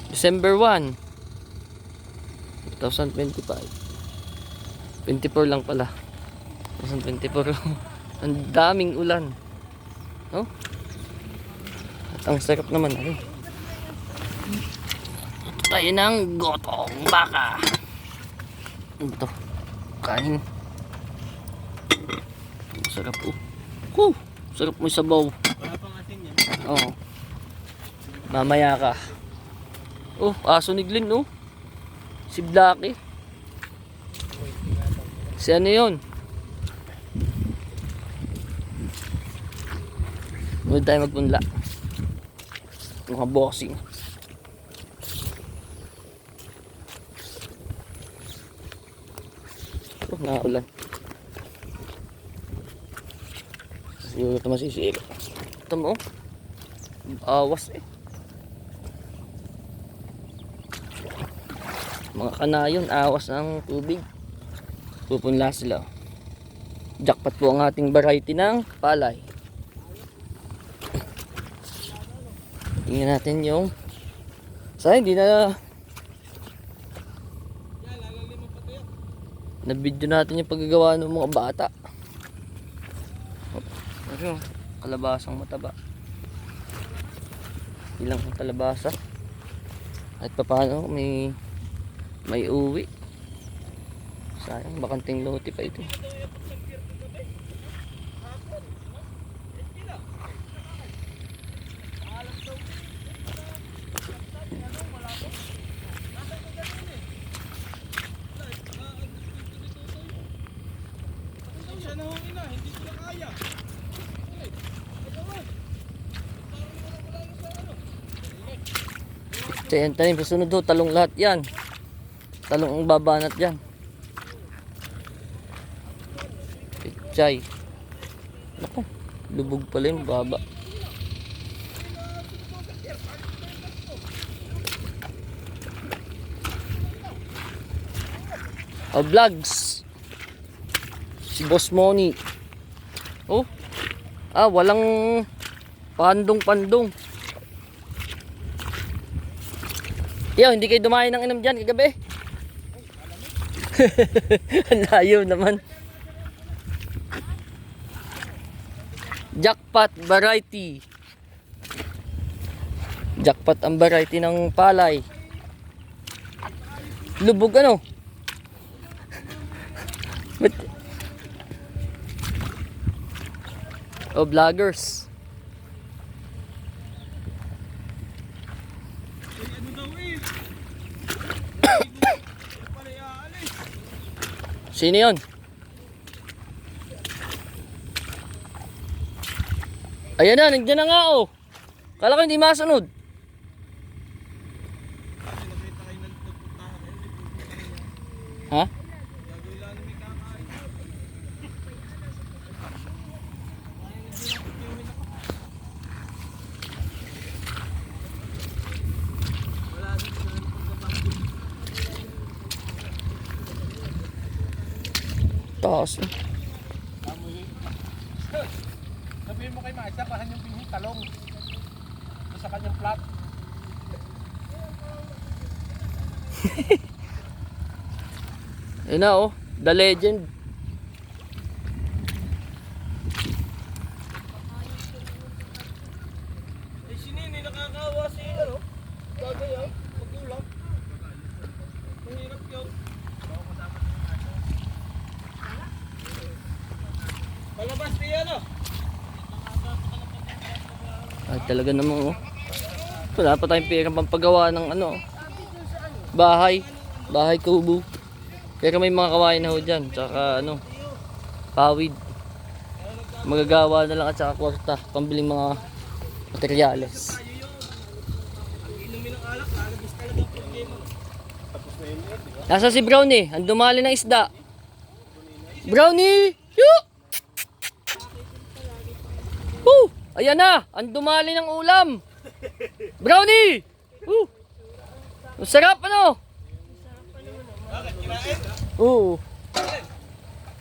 December 1, 2025. 24 lang pala. 2024. Ang daming ulan. No? At ang sarap naman. Ito tayo ng gotong baka. Ito. Kain. Sarap po. Sarap mo sabaw. Wala pang asin yan. Oo. Mamaya ka. Aso ni Glenn, oh. Si Blackie. Si ano yun? Huwag tayo magpunla. Mga boxing. Nakaulan. Siguro ito masisira. Ito mo, awas eh. Mga kanayon, awas ng tubig. Pupunla sila. Jackpot po ang ating variety ng palay. Tingnan natin yung hindi na video natin yung paggagawa ng mga bata. Ano, kalabasang mataba. Ilang kalabasa. At paano may uwi. Sayang, bakanting lote pa ito. Hindi ko na kaya. Tayo tayo, pasunod ho, talong lahat yan. Talong ang babanat yan. Pichay. Naku, lubog pala yung baba. Vlogs. Si Boss Moni. Walang pandong-pandong. Hindi kayo dumayo ng inom dyan kagabi. Ang layo naman. Jackpot variety. Jackpot ang variety ng palay. Lubog ano? Vloggers. Sino yun? Ayan na, nandiyan na nga oh. Kala ko hindi masunod. Ha? Taas. Sabihin mo kay Maisa, pahan yung pinhi talong. Sa kanyang flat. Ayun na oh, the legend. Sinini, nakakawa si gagay magulang. Mahirap yun. Palabas niya Talaga namang wala pa tayong pera pampagawa ng bahay kubo. Pero may mga kawain na ho dyan, tsaka pawid. Magagawa na lang at saka kwarta, pambiling mga materyales. Nasa si Brownie, ang dumali ng isda. Brownie! Yoo! Ayan na, ang dumali ng ulam. Brownie! Ang sarap Oo.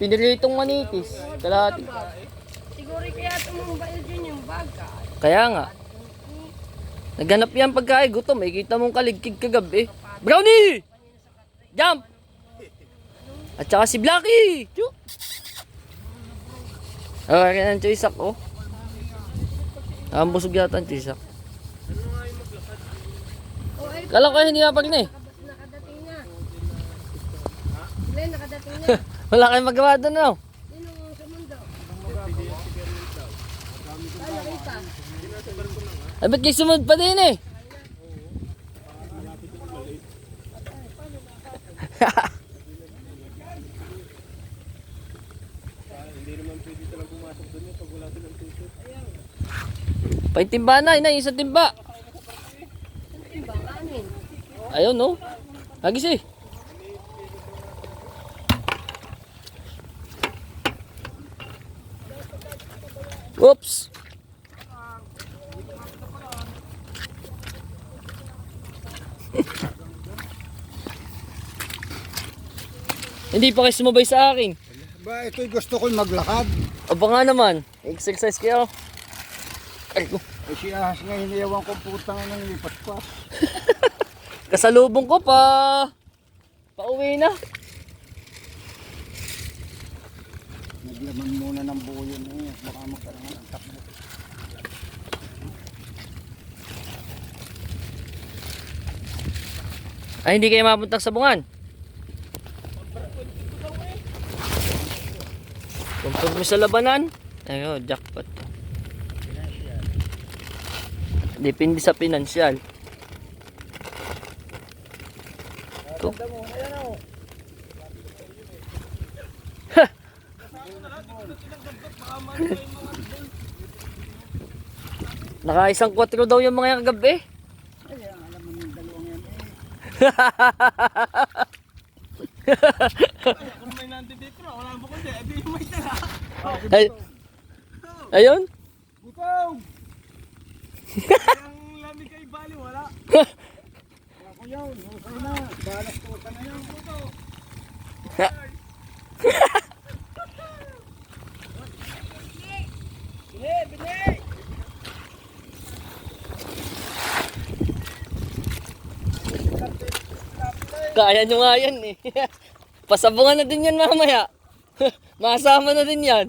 Piniritong manitis. Kalahati. Siguro kaya tumambay din yung baga. Kaya nga. Naghanap yan pagkain, gutom. May kita mong kaligkig kagabi. Brownie! Jump! At saka si Blacky! Chu! Okay, ang Choysak, oh. Busog yata ang Choysak. Kala ko hindi mapag na eh. Nakadating na. Glenn, nakadating na. Wala kayong magawa doon, no? Sino ang sumundo? Ay, nakita. Ay, ba't kayo sumunod pa din eh? Hindi naman pwede talagang pumasok doon yun pag wala silang tuso. Paintimba na, inay, isang timba. Timba, kanin. Ayun, no? Hagis eh. Oops! Hindi pa kayo sumabay sa akin. Ba, ito'y gusto ko maglakad. Aba nga naman, exercise kayo. Ay, ko. Eh si Ahas nga hiniyawan ko putang ng lipat pa. Kasalubong ko pa. Pauwi na. Naglaman muna ng buo yun eh. Baka magkaroon ng takbo. Ay, hindi kayo mapunta sa bungan. Kumpirme sa labanan. Ayun, jackpot. Depende sa pinansyal. Ito. Nakaisang 4 daw yung mga kagabi. Ay, alam mo yung dalawang yan eh. Kung may nandito na, wala mo kundi, edi yung may tala. Ay, ayun. Butong! Ang lamig kay Bali, wala. Ako yun, husay na. Balas ko ka na yun. Kaya nyo nga yan eh. Pasabungan na din yan mamaya. Masama na din yan.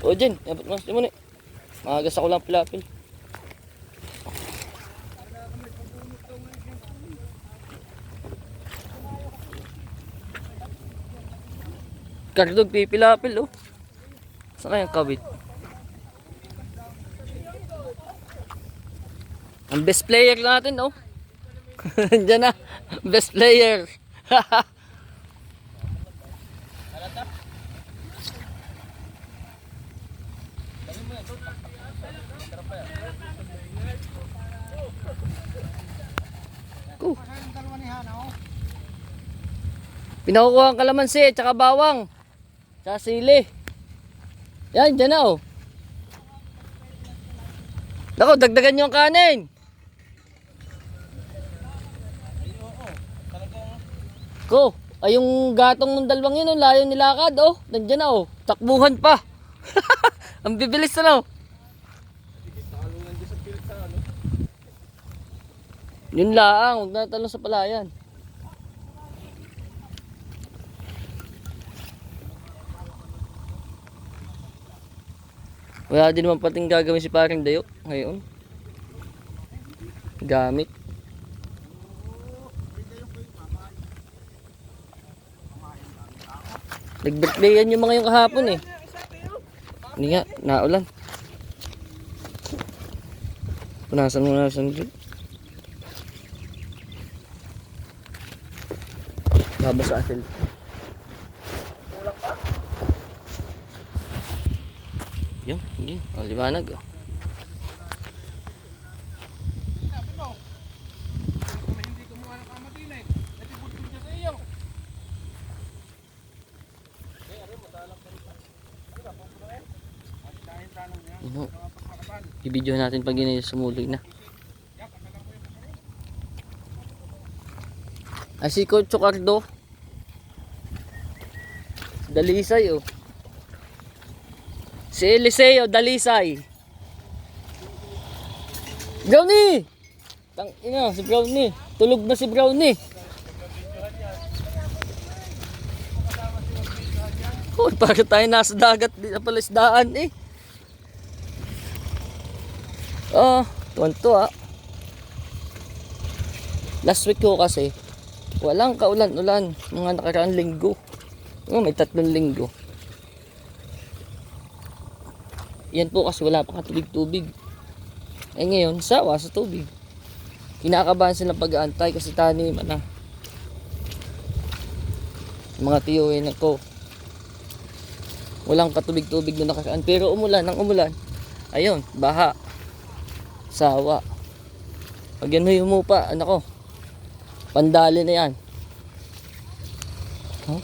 O Jen, dapat mas mo ni. Maagas ako lang pilapil. Kardog pipilapil oh. Saan kayang kawit? Ang best player natin oh. Diyan na, best player. Ko. Pinakukuha ang kalamansi at saka bawang. Sa sili. Yan, dyan na oh. Nako, dagdagan nyo ang kanin. Ko, ay yung gatong ng dalawang yun, oh, layo nilakad, oh. Nandiyan na, oh. Takbuhan pa. Ang bibilis na, oh. Yun lang, huwag na talong sa palayan. Wala din naman pating gagawin si paring Dayo ngayon. Gamit. Nag-birthdayan yung mga yung kahapon eh. Hindi nga, naulan. Punasan mo na sa dito. Babasa atin. Yung, yun, ang liwanag. Oh. Hindi kumuha ng kamatinay, edi butong dyan sa iyo. Yun, oh. I-video natin pag yun ay sumuloy na. Ay si Coach Chocardo. Dalisay oh. Si Eliseo Dalisay. Brownie! Tang ina, si Brownie. Tulog na si Brownie. Oh, para tayo nasa dagat di na pala isdaan eh. Oh, tuwan-tuwa. Last week ko kasi walang kaulan-ulan mga nakaraang linggo. Oh, may 3 linggo. Yan po kasi wala pa katubig-tubig. Eh ngayon, sawa sa tubig. Kinakabahan sila pag-aantay kasi taniman na. Mga tiyuhin ako. Walang katubig-tubig na nakaraan. Pero umulan ng umulan. Ayun, baha. Sawa. Pag yan humupa, anak ko. Pandali na yan. Huh?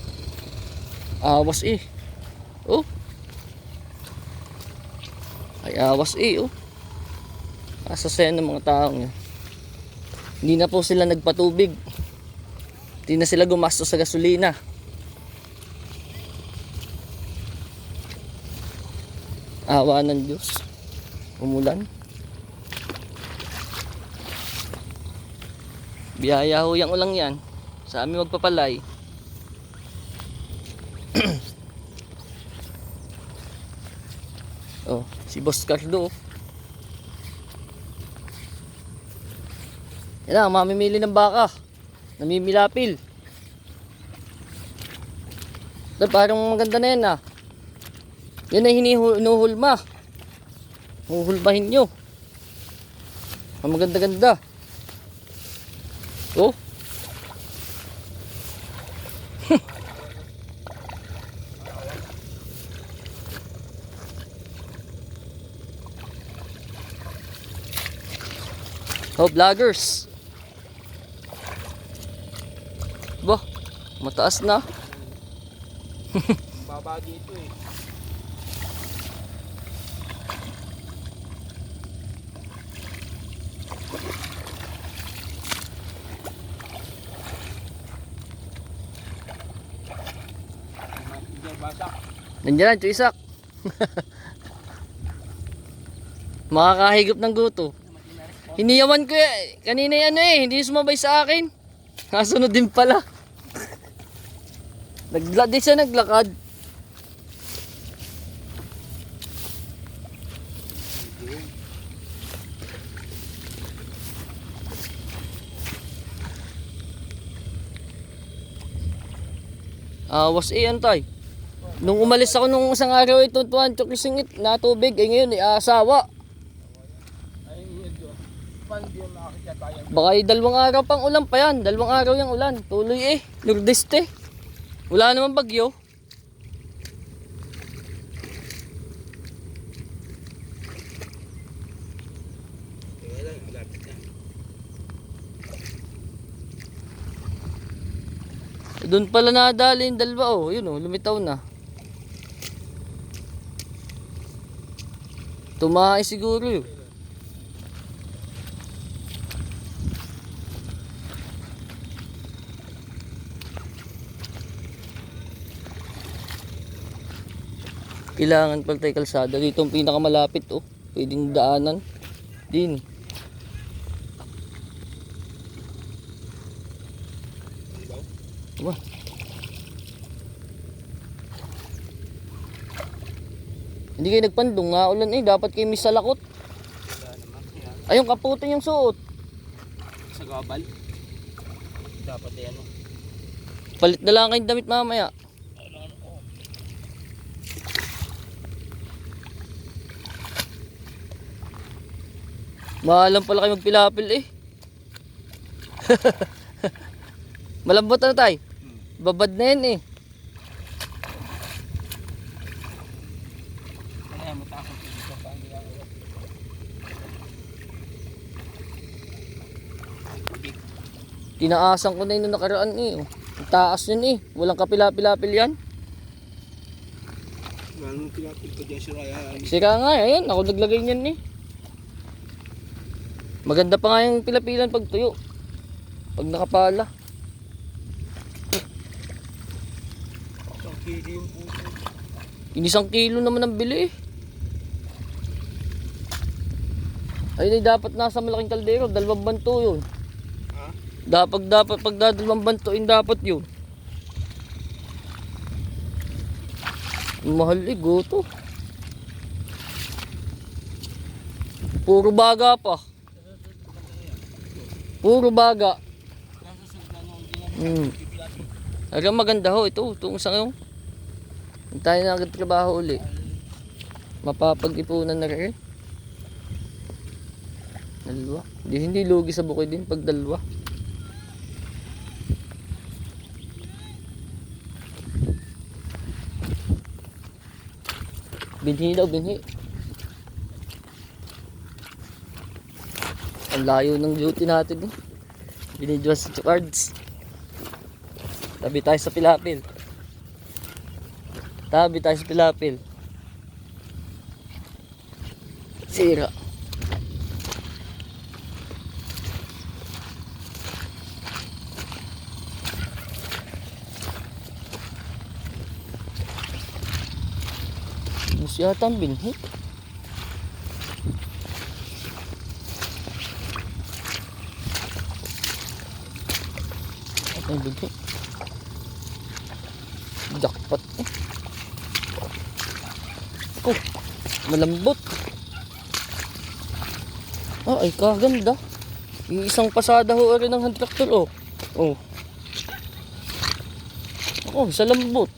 Awas eh. Oh. Ay awas eh oh. Asasaya ng mga taong yan. Hindi na po sila nagpatubig. Hindi na sila gumastos sa gasolina. Awa ng Diyos. Umulan. Biyaya ho yung ulang yan. Sa amin magpapalay. Oh, si Boss Cardo. Yan lang, mamimili ng baka. Namimilapil. Ito, parang maganda na yan ah. Yan ay hinuhulma. Huhulmahin nyo. Ang maganda-ganda. Oh. Oh, vloggers. Bah, mataas na. Baba dito eh. Nandiyan na, Chuisak. Makakahigop ng guto. Hiniyawan ko kanina yan eh, hindi sumabay sa akin. Kasunod din pala. Di siya naglakad. Awas antay. Nung umalis ako nung isang araw ito, tuwan, singit na tubig. Eh ngayon, asawa. Ay, yun. Pan di yung nakakita tayo. Baka 2 araw pang ulan pa yan. 2 araw yung ulan. Tuloy eh. Nordeste. Wala naman bagyo. Doon pala nadali yung 2 oh. Yun oh, lumitaw na. Tumahay siguro yun. Kailangan pala tayo kalsada. Dito ang pinakamalapit oh. Pwedeng daanan. Din. Wah. Hindi kayo nagpandong nga ulan eh. Dapat kayo may salakot. Ayong kaputin yung suot. Sa gabal. Dapat yan oh. Palit na lang kayong damit mamaya. Maalam pala kayo magpilapil eh. Malambot na tayo. Babad na yan eh. Kaya matakot dito pa ang ginagawa. Tinaasan ko na yun nung nakaraan eh. Ang taas yun eh. Walang kapilapil-lapil yan. Anong pinapil ko dyan si Ryan? Sira nga ayan. Ako naglagay niyan eh. Maganda pa nga yung pilapilan pag tuyo. Pag nakapala. Ang kili yung puso. Inisang kilo naman ang bili eh. Ayun ay dapat nasa malaking kaldero, 2 banto yun. Dapat pag 2 banto yun dapat yun. Mahal eh, goto. Puro baga pa. Puro baga. Aga maganda ho ito, itong isang yung. Tayo na nagtrabaho uli. Mapapag-ipunan na rin. Dalawa. Hindi lugi sa bukid din pag 2. Binhi daw, binhi. Ang layo ng duty natin eh. Binidyo sa cards. Tabi tayo sa pilapil. Tabi tayo sa pilapil. Sira. Bus yata ang binhi. Ito ang binhi. Jackpot eh. Oh, malambot. Ah, ay kaganda. Yung isang pasada ho rin ng hand tractor oh. Oh. Oh, sa lambot.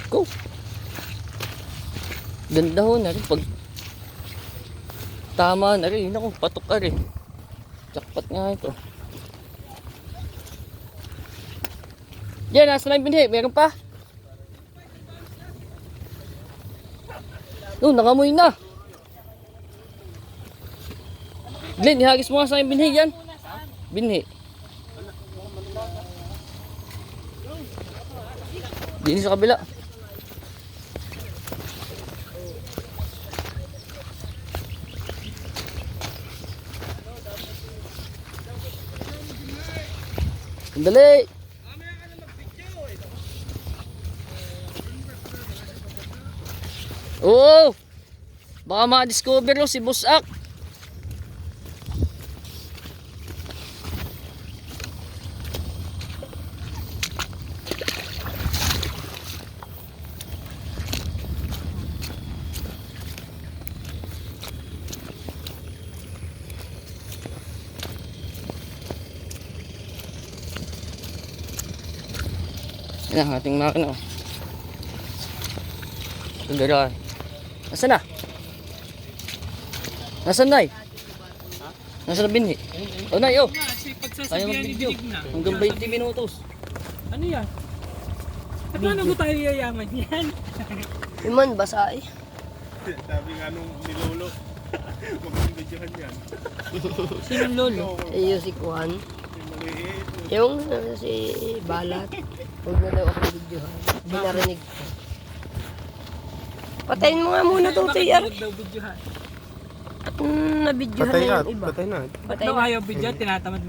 Go. Ganda ho na rin pag tama na rin. Ako, patok ka rin. Jackpot nga ito. Yan, nasa na yung binhi. Meron pa? No, nakamoy na. Glenn, ihagis mo nga sa yung binhi yan. Binhi. Dini sa kabila. Sandali. Oo. Baka ma-discover si Boss Ak. Yan ang ating makina. Tundara. Nasaan na? Nasaan na? Nasaan na binhi? Oh, Nay, oh. Ayaw mag-video. Hanggang 20 minutos. Ano yan? At paano ko tayo yayaman yan? Iman, basa eh. Sabi nga nung nilolo, mag-videohan yan. Sinong lolo? Iyo si Juan. Yung maliit. Yung si Balat. Huwag na daw ako videohan. Hindi narinig ko. Patayin mo nga muna to, TR. daw videohan? At nabidyohan na yung iba. Patay na. Patay Daw na. ayaw video, tinatamad